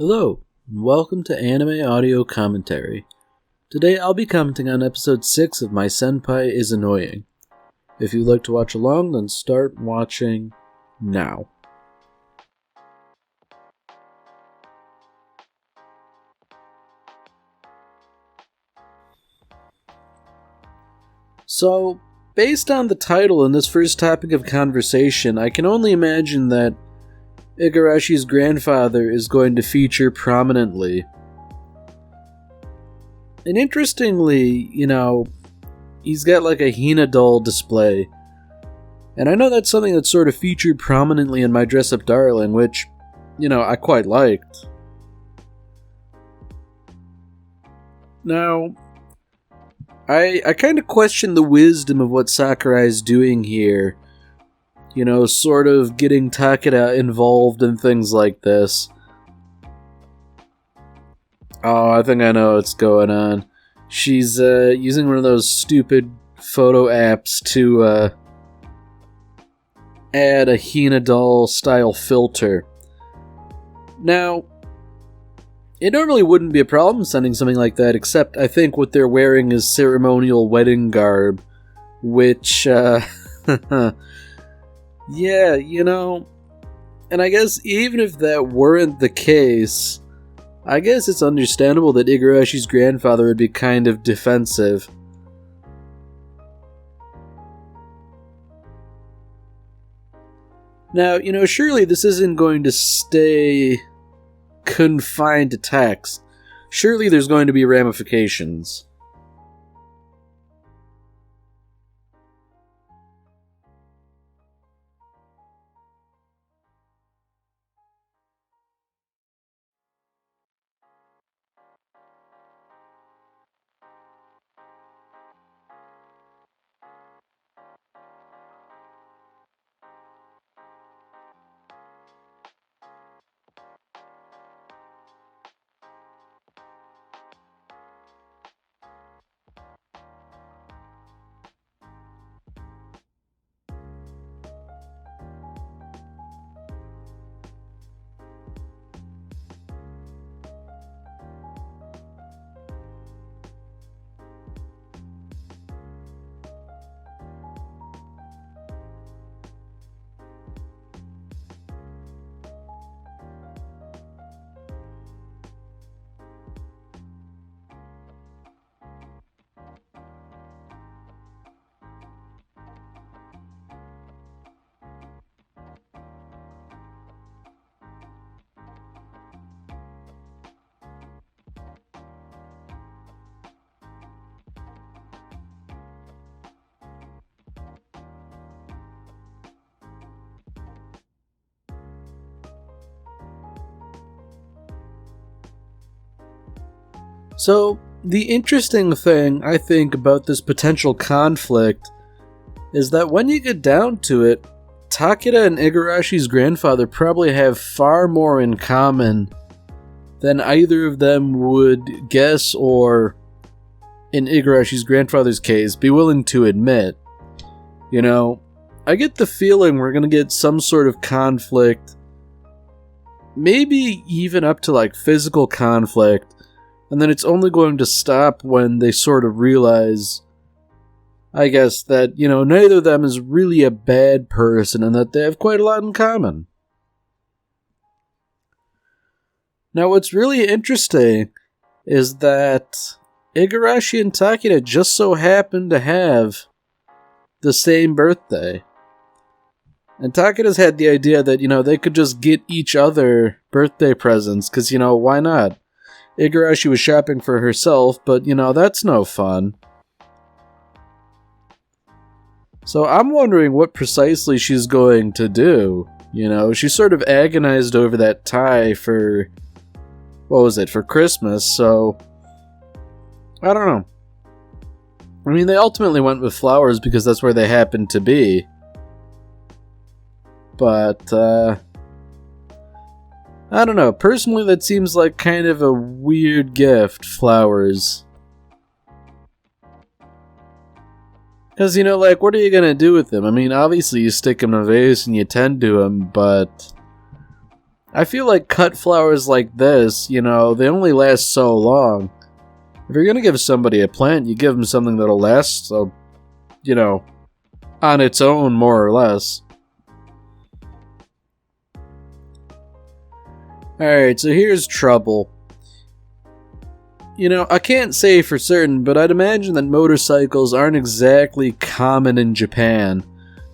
Hello, and welcome to Anime Audio Commentary. Today I'll be commenting on episode 6 of My Senpai is Annoying. If you'd like to watch along, then start watching now. So, based on the title and this first topic of conversation, I can only imagine that Igarashi's grandfather is going to feature prominently. And interestingly, he's got like a Hina doll display. And I know that's something that's sort of featured prominently in My Dress Up Darling, which, I quite liked. Now, I kind of question the wisdom of what Sakurai's doing here. Sort of getting Takeda involved in things like this. Oh, I think I know what's going on. She's using one of those stupid photo apps to add a Hina doll style filter. Now, it normally wouldn't be a problem sending something like that, except I think what they're wearing is ceremonial wedding garb, which, yeah, and I guess even if that weren't the case, I guess it's understandable that Igarashi's grandfather would be kind of defensive. Now, surely this isn't going to stay confined to text. Surely there's going to be ramifications. So, the interesting thing, I think, about this potential conflict is that when you get down to it, Takeda and Igarashi's grandfather probably have far more in common than either of them would guess or, in Igarashi's grandfather's case, be willing to admit. I get the feeling we're gonna get some sort of conflict, maybe even up to like physical conflict, and then it's only going to stop when they sort of realize, I guess, that, neither of them is really a bad person and that they have quite a lot in common. Now, what's really interesting is that Igarashi and Takeda just so happen to have the same birthday. And Takeda's had the idea that, they could just get each other birthday presents, because, why not? Igarashi was shopping for herself, but, that's no fun. So I'm wondering what precisely she's going to do. She sort of agonized over that tie for, for Christmas, so I don't know. I mean, they ultimately went with flowers because that's where they happened to be. But, I don't know. Personally, that seems like kind of a weird gift, flowers. Because, what are you going to do with them? I mean, obviously you stick them in a vase and you tend to them, but I feel like cut flowers like this, they only last so long. If you're gonna give somebody a plant, you give them something that'll last, on its own, more or less. Alright, so here's trouble. I can't say for certain, but I'd imagine that motorcycles aren't exactly common in Japan.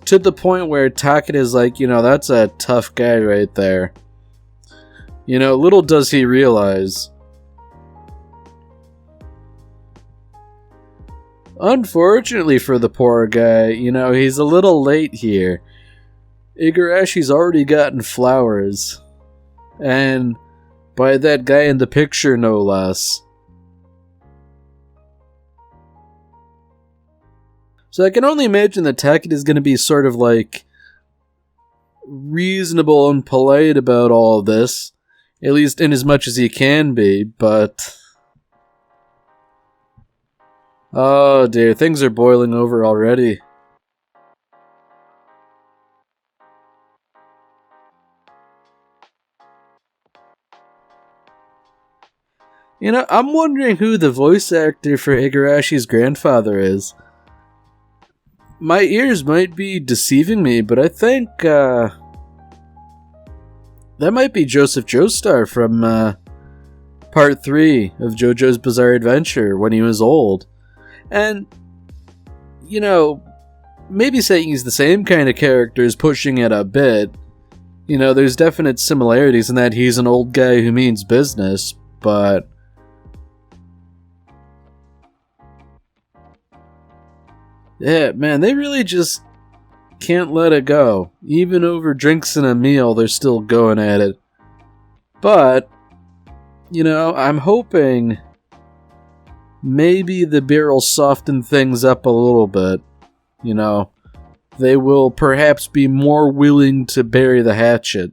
To the point where Takeda's like, that's a tough guy right there. Little does he realize. Unfortunately for the poor guy, he's a little late here. Igarashi's already gotten flowers. And by that guy in the picture, no less. So I can only imagine that Takeda is going to be sort of like reasonable and polite about all of this. At least in as much as he can be, but... Oh dear, things are boiling over already. I'm wondering who the voice actor for Igarashi's grandfather is. My ears might be deceiving me, but I think, that might be Joseph Joestar from, Part 3 of JoJo's Bizarre Adventure when he was old. And, maybe saying he's the same kind of character is pushing it a bit. There's definite similarities in that he's an old guy who means business, but... Yeah, man, they really just can't let it go. Even over drinks and a meal, they're still going at it. But, I'm hoping maybe the beer will soften things up a little bit. They will perhaps be more willing to bury the hatchet.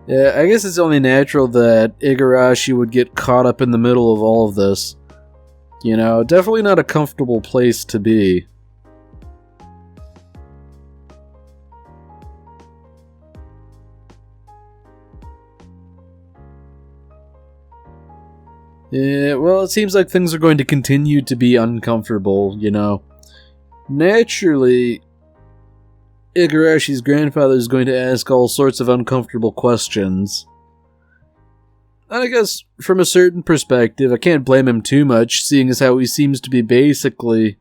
Yeah, I guess it's only natural that Igarashi would get caught up in the middle of all of this. Definitely not a comfortable place to be. Yeah, well, it seems like things are going to continue to be uncomfortable, Naturally, Igarashi's grandfather is going to ask all sorts of uncomfortable questions. And I guess, from a certain perspective, I can't blame him too much, seeing as how he seems to be basically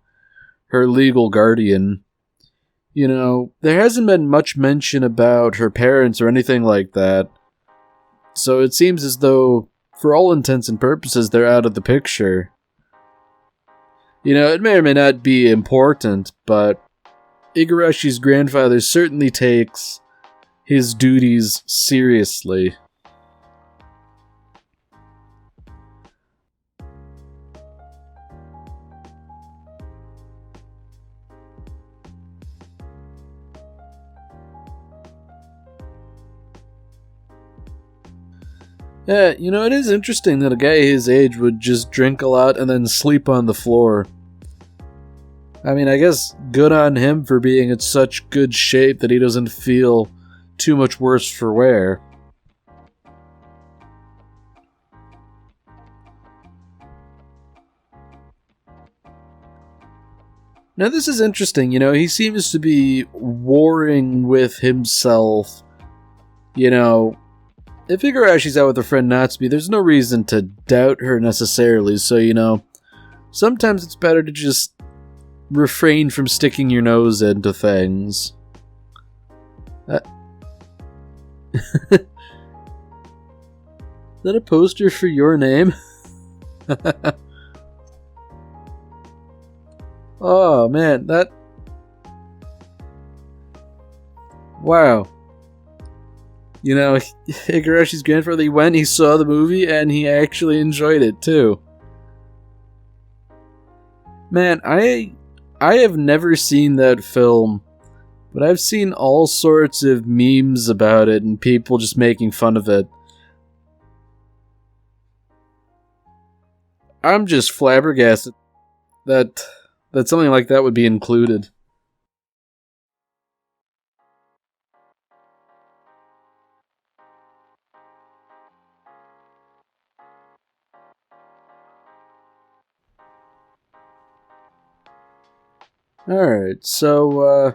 her legal guardian. There hasn't been much mention about her parents or anything like that. So it seems as though, for all intents and purposes, they're out of the picture. It may or may not be important, but Igarashi's grandfather certainly takes his duties seriously. Yeah, it is interesting that a guy his age would just drink a lot and then sleep on the floor. I mean, I guess good on him for being in such good shape that he doesn't feel too much worse for wear. Now this is interesting, he seems to be warring with himself. If Igarashi's out with her friend Natsume, there's no reason to doubt her necessarily, so sometimes it's better to just refrain from sticking your nose into things. Is that a poster for your name? Oh man, that... Wow. Igarashi's grandfather, he saw the movie, and he actually enjoyed it too. Man, I have never seen that film, but I've seen all sorts of memes about it and people just making fun of it. I'm just flabbergasted that that something like that would be included. Alright, so,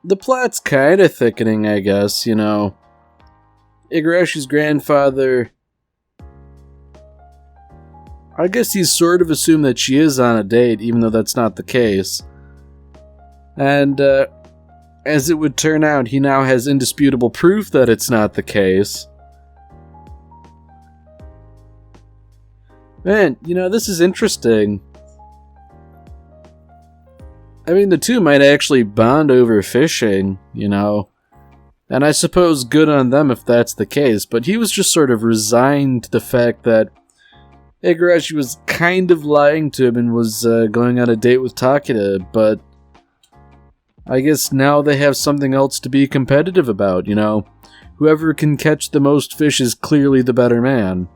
the plot's kind of thickening, I guess, you know. Igarashi's grandfather, I guess he's sort of assumed that she is on a date, even though that's not the case. And, as it would turn out, he now has indisputable proof that it's not the case. Man, you know, this is interesting. I mean, the two might actually bond over fishing, you know. And I suppose good on them if that's the case, but he was just sort of resigned to the fact that Igarashi was kind of lying to him and was going on a date with Takeda, but I guess now they have something else to be competitive about, you know. Whoever can catch the most fish is clearly the better man.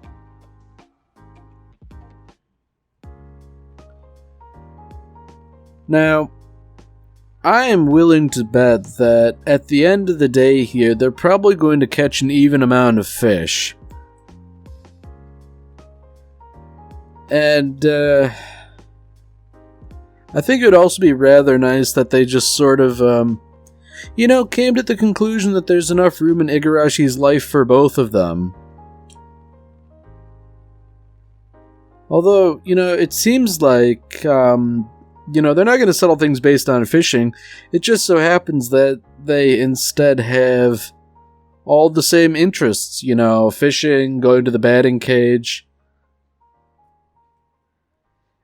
Now, I am willing to bet that at the end of the day here, they're probably going to catch an even amount of fish. And, I think it would also be rather nice that they just sort of, you know, came to the conclusion that there's enough room in Igarashi's life for both of them. Although, you know, it seems like, you know, they're not going to settle things based on fishing. It just so happens that they instead have all the same interests, you know, fishing, going to the batting cage.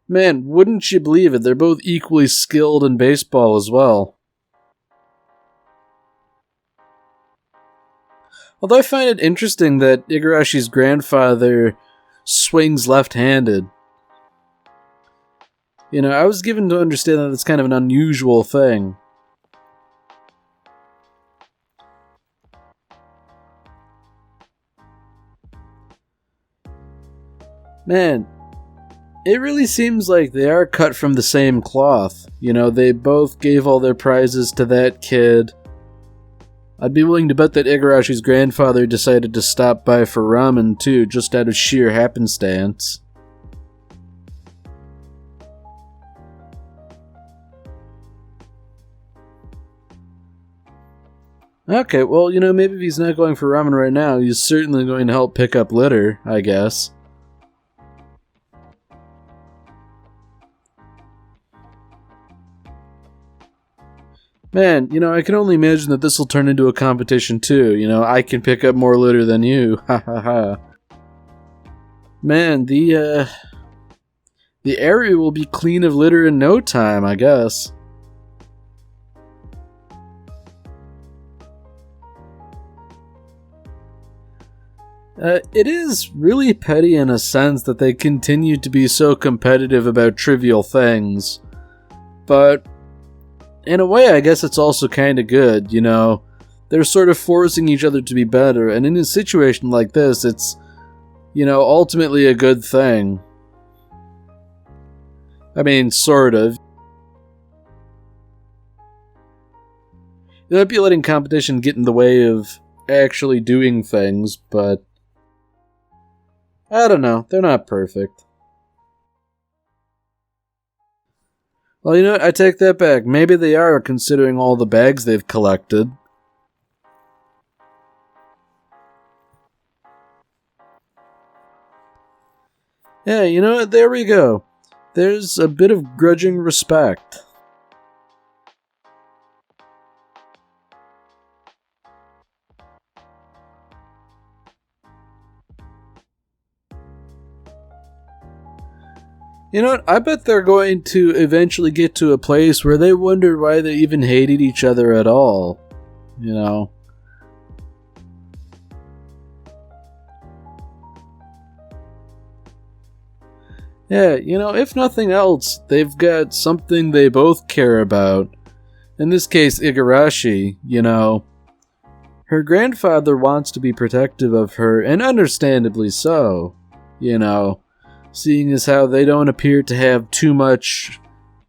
Man, wouldn't you believe it? They're both equally skilled in baseball as well. Although I find it interesting that Igarashi's grandfather swings left-handed. You know, I was given to understand that it's kind of an unusual thing. Man, it really seems like they are cut from the same cloth. You know, they both gave all their prizes to that kid. I'd be willing to bet that Igarashi's grandfather decided to stop by for ramen too, just out of sheer happenstance. Okay, well, you know, maybe if he's not going for ramen right now, he's certainly going to help pick up litter, I guess. Man, you know, I can only imagine that this will turn into a competition too. You know, I can pick up more litter than you. Ha ha ha. Man, the area will be clean of litter in no time, I guess. It is really petty in a sense that they continue to be so competitive about trivial things. But in a way, I guess it's also kind of good, you know. They're sort of forcing each other to be better, and in a situation like this, it's, you know, ultimately a good thing. I mean, sort of. You might be letting competition get in the way of actually doing things, but I don't know, they're not perfect. Well, you know what, I take that back. Maybe they are, considering all the bags they've collected. Yeah, you know what, there we go. There's a bit of grudging respect. You know what? I bet they're going to eventually get to a place where they wonder why they even hated each other at all. You know? Yeah, you know, if nothing else, they've got something they both care about. In this case, Igarashi, you know. Her grandfather wants to be protective of her, and understandably so, you know. seeing as how they don't appear to have too much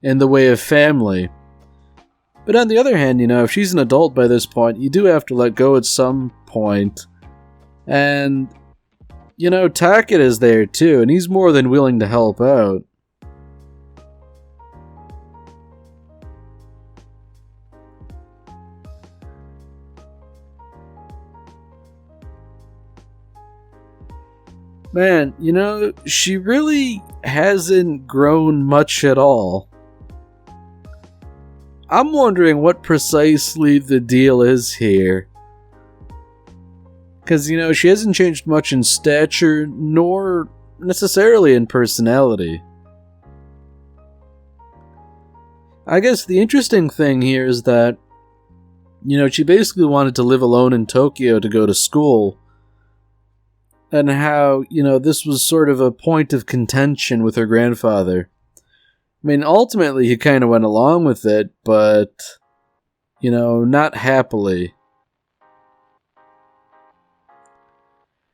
in the way of family. But on the other hand, if she's an adult by this point, you do have to let go at some point. And, Takada's there too, and he's more than willing to help out. Man, she really hasn't grown much at all. I'm wondering what precisely the deal is here. Because, she hasn't changed much in stature, nor necessarily in personality. I guess the interesting thing here is that, she basically wanted to live alone in Tokyo to go to school. And how, this was sort of a point of contention with her grandfather. I mean, ultimately, he kind of went along with it, but, not happily.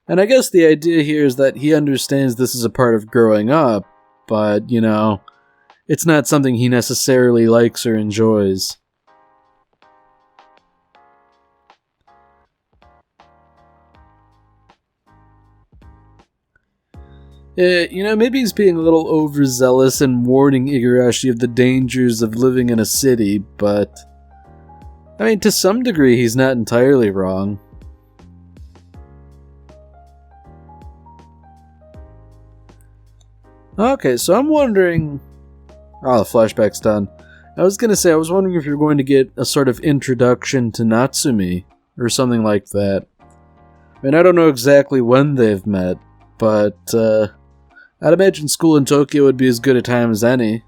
And I guess the idea here is that he understands this is a part of growing up, but, it's not something he necessarily likes or enjoys. Maybe he's being a little overzealous and warning Igarashi of the dangers of living in a city, but, to some degree, he's not entirely wrong. Okay, so I'm wondering... Oh, the flashback's done. I was wondering if you're going to get a sort of introduction to Natsumi, or something like that. I don't know exactly when they've met, but, I'd imagine school in Tokyo would be as good a time as any.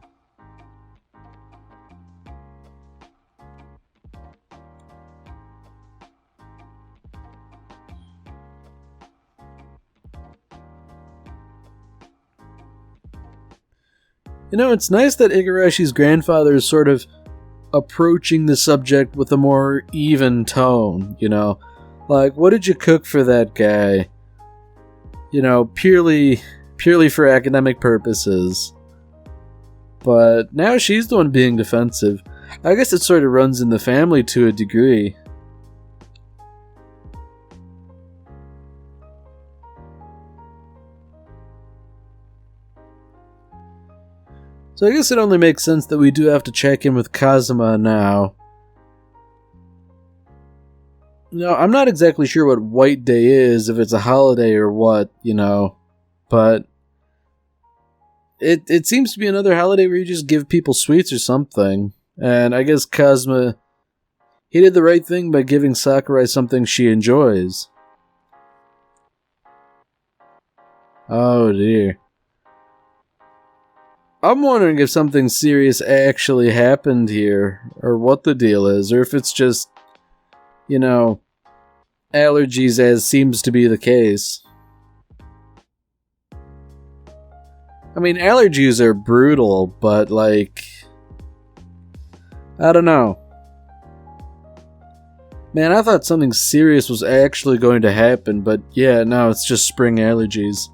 It's nice that Igarashi's grandfather is sort of approaching the subject with a more even tone, Like, what did you cook for that guy? Purely for academic purposes. But now she's the one being defensive. I guess it sort of runs in the family to a degree. So I guess it only makes sense that we do have to check in with Kazuma now. I'm not exactly sure what White Day is, if it's a holiday or what, but it seems to be another holiday where you just give people sweets or something. And I guess Kazuma, he did the right thing by giving Sakurai something she enjoys. Oh dear. I'm wondering if something serious actually happened here, or what the deal is, or if it's just, allergies as seems to be the case. Allergies are brutal, but, I don't know. Man, I thought something serious was actually going to happen, but yeah, no, it's just spring allergies.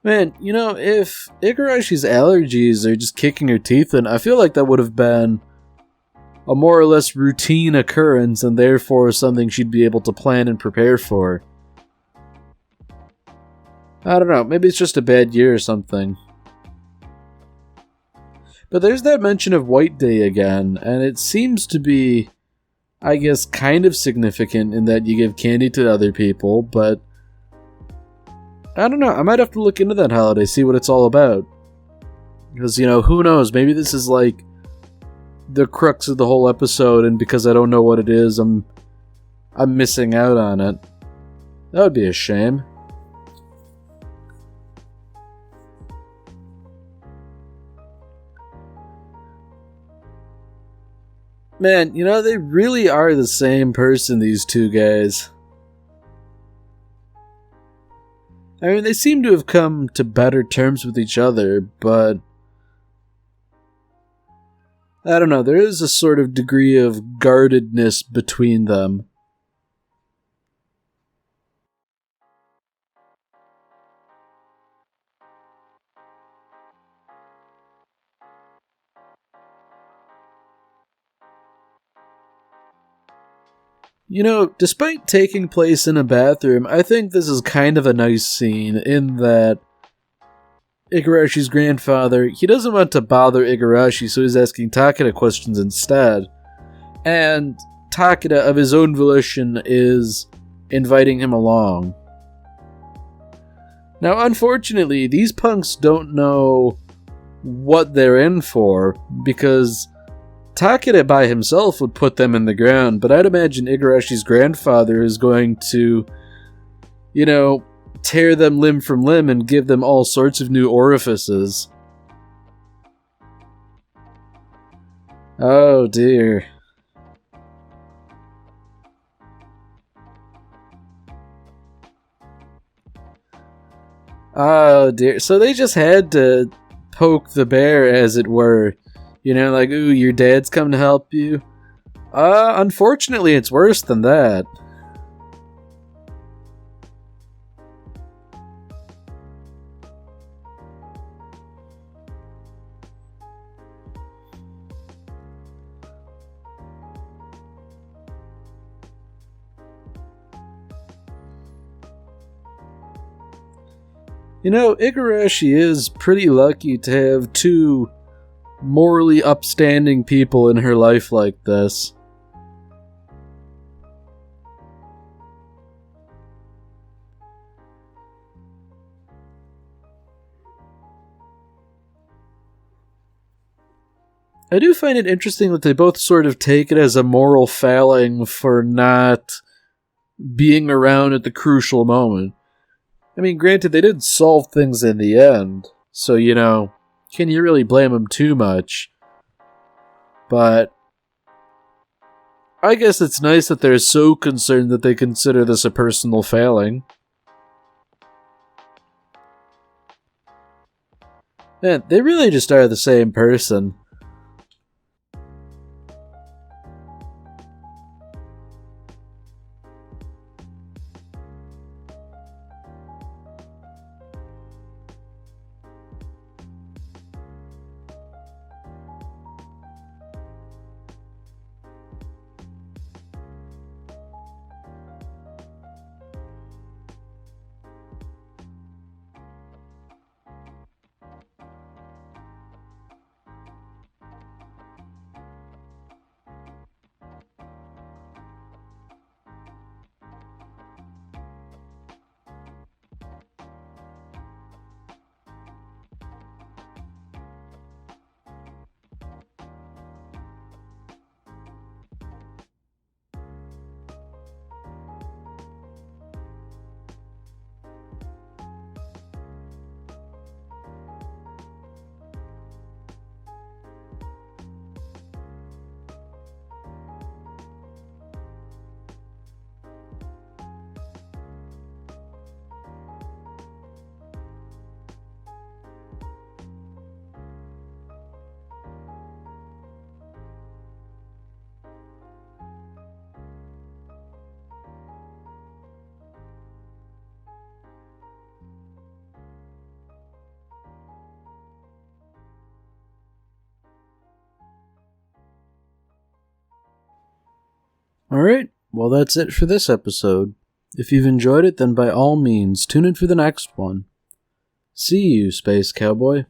Man, if Igarashi's allergies are just kicking her teeth in, I feel like that would have been a more or less routine occurrence and therefore something she'd be able to plan and prepare for. I don't know, maybe it's just a bad year or something. But there's that mention of White Day again, and it seems to be, I guess, kind of significant in that you give candy to other people, but I don't know, I might have to look into that holiday, see what it's all about. Because, who knows, maybe this is like the crux of the whole episode, and because I don't know what it is, I'm missing out on it. That would be a shame. Man, they really are the same person, these two guys. They seem to have come to better terms with each other, but I don't know, there is a sort of degree of guardedness between them. You know, despite taking place in a bathroom, I think this is kind of a nice scene in that Igarashi's grandfather, he doesn't want to bother Igarashi, so he's asking Takeda questions instead. And Takeda, of his own volition, is inviting him along. Now, unfortunately, these punks don't know what they're in for, because Takeda by himself would put them in the ground, but I'd imagine Igarashi's grandfather is going to, tear them limb from limb and give them all sorts of new orifices. Oh dear. Oh dear. So they just had to poke the bear, as it were. Like, ooh, your dad's come to help you? Unfortunately, it's worse than that. Igarashi is pretty lucky to have two morally upstanding people in her life like this. I do find it interesting that they both sort of take it as a moral failing for not being around at the crucial moment. I mean, granted, they did solve things in the end, so, can you really blame them too much? But I guess it's nice that they're so concerned that they consider this a personal failing. Man, they really just are the same person. Alright, well that's it for this episode. If you've enjoyed it, then by all means, tune in for the next one. See you, Space Cowboy.